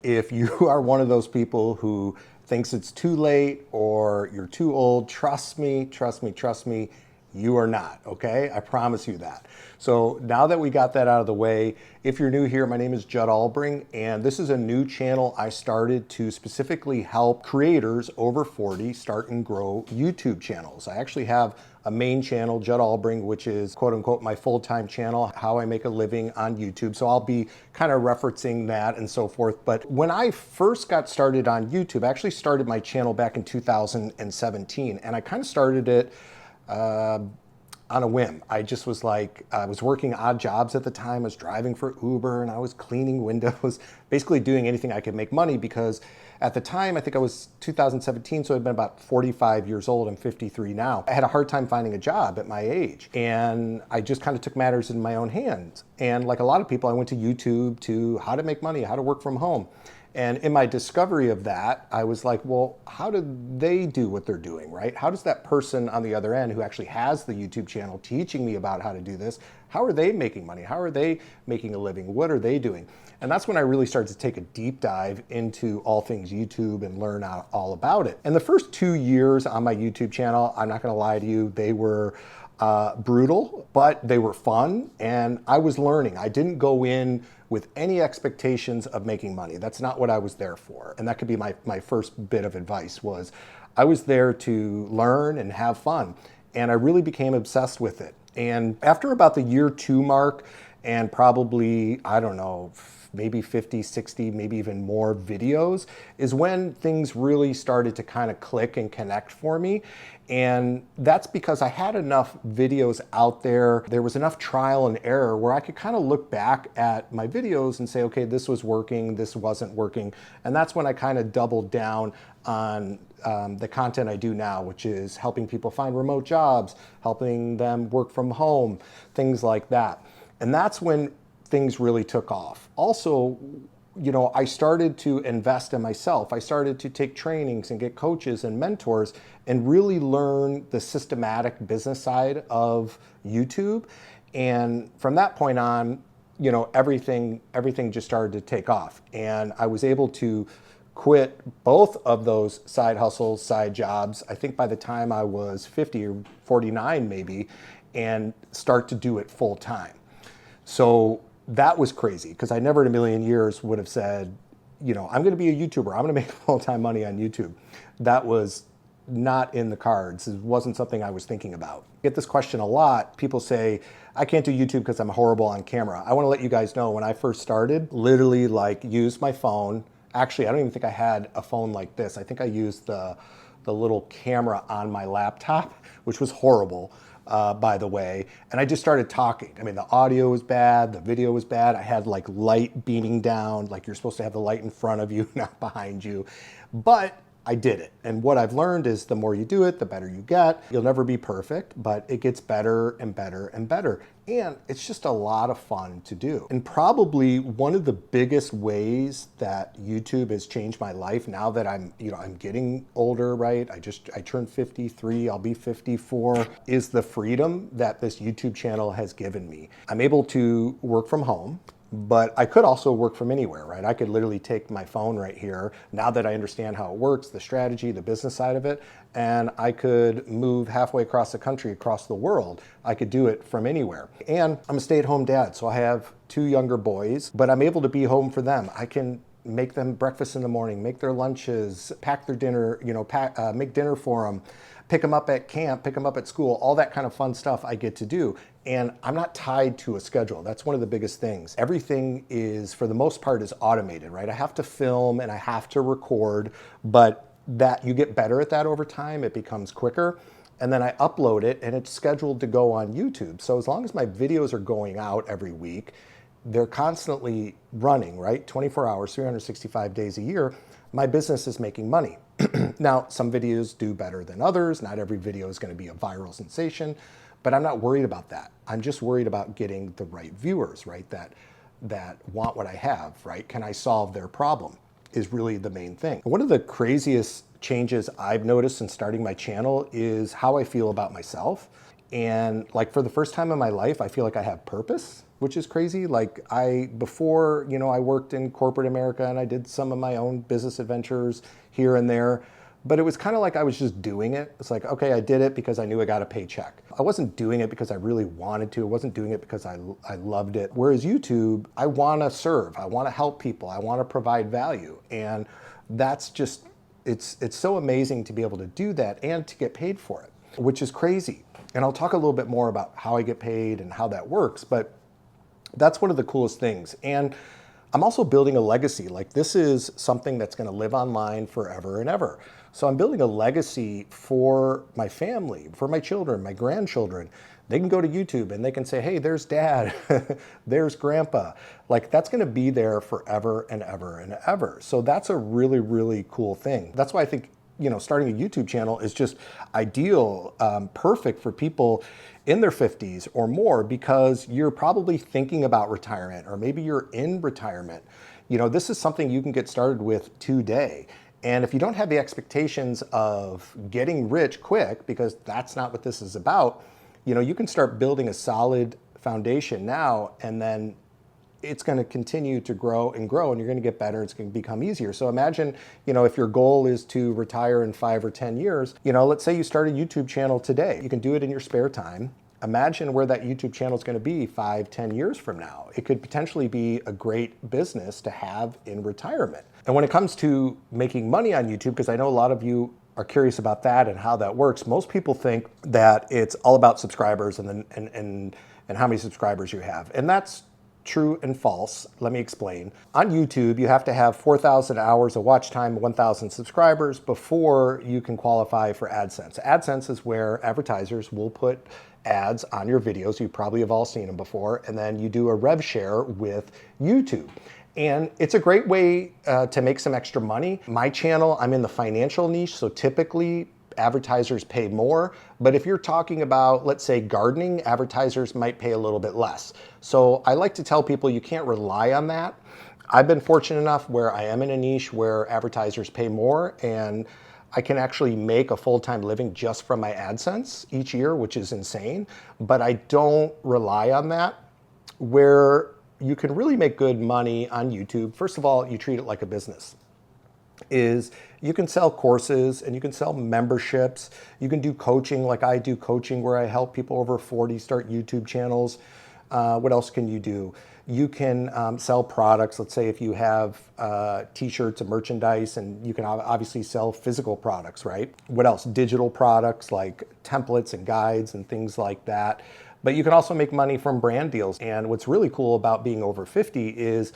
If you are one of those people who thinks it's too late or you're too old, trust me, trust me, trust me, you are not, okay? I promise you that. So now that we got that out of the way, if you're new here, my name is Judd Albring, and this is a new channel I started to specifically help creators over 40 start and grow YouTube channels. I actually have a main channel, Judd Albring, which is quote unquote my full-time channel, how I make a living on YouTube. So I'll be kind of referencing that and so forth. But when I first got started on YouTube, I actually started my channel back in 2017, and I kind of started it on a whim. I just was like, I was working odd jobs at the time. I was driving for Uber and I was cleaning windows, basically doing anything I could make money, because at the time, I think I was 2017, so I'd been about 45 years old. I'm 53 now. I had a hard time finding a job at my age, and I just kind of took matters in my own hands. And like a lot of people, I went to YouTube to how to make money, how to work from home. And in my discovery of that, I was like, well, how do they do what they're doing, right? How does that person on the other end who actually has the YouTube channel teaching me about how to do this, how are they making money? How are they making a living? What are they doing? And that's when I really started to take a deep dive into all things YouTube and learn all about it. And the first 2 years on my YouTube channel, I'm not gonna lie to you, they were brutal, but they were fun, and I was learning. I didn't go in with any expectations of making money. That's not what I was there for. And that could be my first bit of advice, was I was there to learn and have fun. And I really became obsessed with it. And after about the year 2 mark, and probably, I don't know, maybe 50, 60, maybe even more videos, is when things really started to kind of click and connect for me. And that's because I had enough videos out there. There was enough trial and error where I could kind of look back at my videos and say, okay, this was working, this wasn't working. And that's when I kind of doubled down on the content I do now, which is helping people find remote jobs, helping them work from home, things like that. And that's when things really took off. Also, you know, I started to invest in myself. I started to take trainings and get coaches and mentors and really learn the systematic business side of YouTube. And from that point on, you know, everything just started to take off. And I was able to quit both of those side hustles, side jobs, I think by the time I was 50 or 49 maybe, and start to do it full time. So that was crazy, because I never in a million years would have said, you know, I'm going to be a YouTuber. I'm going to make full-time money on YouTube. That was not in the cards. It wasn't something I was thinking about. I get this question a lot. People say, I can't do YouTube because I'm horrible on camera. I want to let you guys know, when I first started, literally like used my phone. Actually, I don't even think I had a phone like this. I think I used the little camera on my laptop, which was horrible. By the way, and I just started talking. I mean, the audio was bad, the video was bad. I had like light beaming down, like you're supposed to have the light in front of you, not behind you. But I did it. And what I've learned is the more you do it, the better you get. You'll never be perfect, but it gets better and better and better. And it's just a lot of fun to do. And probably one of the biggest ways that YouTube has changed my life, now that I'm getting older, right? I turned 53, I'll be 54, is the freedom that this YouTube channel has given me. I'm able to work from home, but I could also work from anywhere, right? I could literally take my phone right here, now that I understand how it works, the strategy, the business side of it, and I could move halfway across the country, across the world. I could do it from anywhere. And I'm a stay-at-home dad, so I have 2 younger boys, but I'm able to be home for them. I can make them breakfast in the morning, make their lunches, pack their dinner, make dinner for them, pick them up at camp, pick them up at school, all that kind of fun stuff I get to do. And I'm not tied to a schedule. That's one of the biggest things. Everything is, for the most part, is automated, right? I have to film and I have to record, but that you get better at that over time. It becomes quicker. And then I upload it and it's scheduled to go on YouTube. So as long as my videos are going out every week, they're constantly running, right? 24 hours, 365 days a year, my business is making money. Now, some videos do better than others. Not every video is going to be a viral sensation, but I'm not worried about that. I'm just worried about getting the right viewers, right? That want what I have, right? Can I solve their problem is really the main thing. One of the craziest changes I've noticed in starting my channel is how I feel about myself. And like, for the first time in my life, I feel like I have purpose. which is crazy. Like before, I worked in corporate America and I did some of my own business adventures here and there, but it was kind of like I was just doing it. It's like, okay, I did it because I knew I got a paycheck. I wasn't doing it because I really wanted to. I wasn't doing it because I loved it. Whereas YouTube, I want to serve. I want to help people. I want to provide value. And that's just, it's so amazing to be able to do that and to get paid for it, which is crazy. And I'll talk a little bit more about how I get paid and how that works, but that's one of the coolest things. And I'm also building a legacy. Like, this is something that's going to live online forever and ever. So I'm building a legacy for my family, for my children, my grandchildren. They can go to YouTube and they can say, hey, there's dad, there's grandpa. Like, that's going to be there forever and ever and ever. So that's a really, really cool thing. That's why I think, starting a YouTube channel is just ideal, perfect for people in their 50s or more, because you're probably thinking about retirement, or maybe you're in retirement. This is something you can get started with today. And if you don't have the expectations of getting rich quick, because that's not what this is about, you can start building a solid foundation now, and then it's going to continue to grow and grow, and you're going to get better. It's going to become easier. So imagine, if your goal is to retire in 5 or 10 years, let's say you start a YouTube channel today. You can do it in your spare time. Imagine where that YouTube channel is going to be 5, 10 years from now. It could potentially be a great business to have in retirement. And when it comes to making money on YouTube, because I know a lot of you are curious about that and how that works, most people think that it's all about subscribers and how many subscribers you have. And that's true and false. Let me explain. On YouTube, you have to have 4,000 hours of watch time, 1,000 subscribers before you can qualify for AdSense. AdSense is where advertisers will put ads on your videos. You probably have all seen them before. And then you do a rev share with YouTube. And it's a great way to make some extra money. My channel, I'm in the financial niche, so typically advertisers pay more. But if you're talking about, let's say, gardening, advertisers might pay a little bit less. So I like to tell people you can't rely on that. I've been fortunate enough where I am in a niche where advertisers pay more, and I can actually make a full-time living just from my AdSense each year, which is insane. But I don't rely on that. Where you can really make good money on YouTube, first of all, you treat it like a business. Is you can sell courses and you can sell memberships. You can do coaching, like I do coaching, where I help people over 40 start YouTube channels. What else can you do? You can sell products. Let's say if you have t-shirts and merchandise, and you can obviously sell physical products, right? What else? Digital products like templates and guides and things like that. But you can also make money from brand deals. And what's really cool about being over 50 is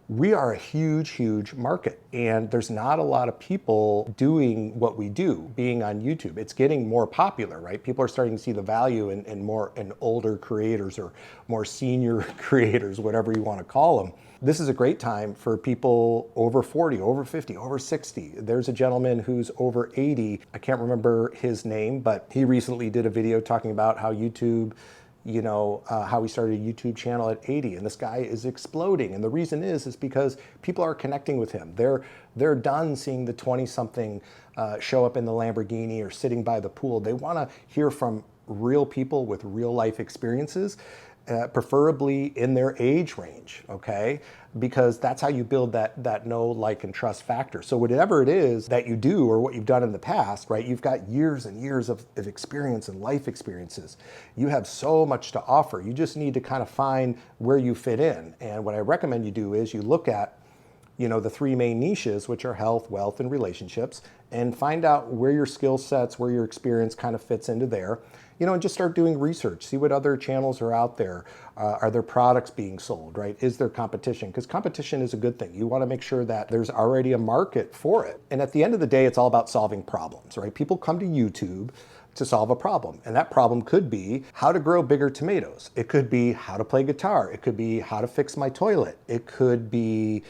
we are a huge, huge market, and there's not a lot of people doing what we do, being on YouTube. It's getting more popular, right? People are starting to see the value in older creators, or more senior creators, whatever you want to call them. This is a great time for people over 40, over 50, over 60. There's a gentleman who's over 80. I can't remember his name, but he recently did a video talking about how YouTube, how he started a YouTube channel at 80, and this guy is exploding. And the reason is because people are connecting with him. They're done seeing the 20-something show up in the Lamborghini or sitting by the pool. They want to hear from real people with real life experiences, preferably in their age range, okay? Because that's how you build that know, like, and trust factor. So whatever it is that you do or what you've done in the past, right, you've got years and years of experience and life experiences. You have so much to offer. You just need to kind of find where you fit in. And what I recommend you do is you look at, the 3 main niches, which are health, wealth, and relationships, and find out where your skill sets, where your experience kind of fits into there. And just start doing research. See what other channels are out there. Are there products being sold, right? Is there competition? Because competition is a good thing. You want to make sure that there's already a market for it. And at the end of the day, it's all about solving problems, right? People come to YouTube to solve a problem. And that problem could be how to grow bigger tomatoes. It could be how to play guitar. It could be how to fix my toilet. It could be,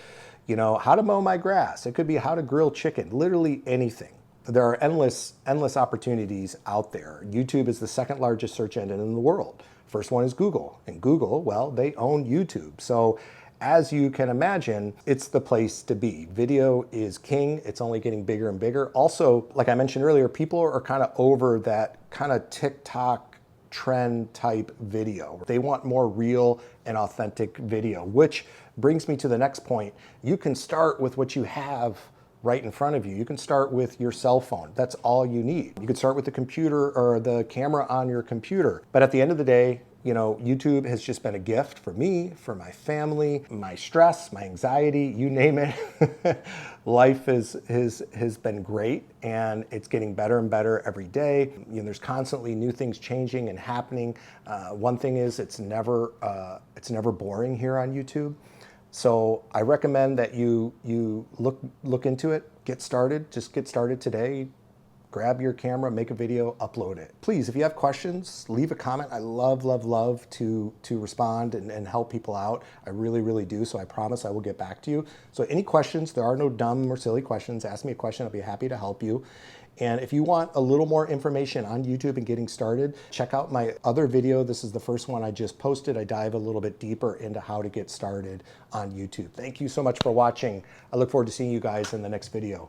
how to mow my grass. It could be how to grill chicken, literally anything. There are endless opportunities out there. YouTube is the second largest search engine in the world. First one is Google. And Google, well, they own YouTube. So as you can imagine, it's the place to be. Video is king. It's only getting bigger and bigger. Also, like I mentioned earlier, people are kind of over that kind of TikTok trend type video. They want more real and authentic video, which brings me to the next point. You can start with what you have right in front of you. You can start with your cell phone. That's all you need. You can start with the computer or the camera on your computer. But at the end of the day, you know, YouTube has just been a gift for me, for my family, my stress, my anxiety, you name it. Life has been great, and it's getting better and better every day. You know, there's constantly new things changing and happening. One thing is it's never boring here on YouTube. So I recommend that you look into it, get started, just get started today. Grab your camera, make a video, upload it. Please, if you have questions, leave a comment. I love to respond and help people out. I really do, so I promise I will get back to you. So any questions, there are no dumb or silly questions. Ask me a question, I'll be happy to help you. And if you want a little more information on YouTube and getting started, check out my other video. This is the first one I just posted. I dive a little bit deeper into how to get started on YouTube. Thank you so much for watching. I look forward to seeing you guys in the next video.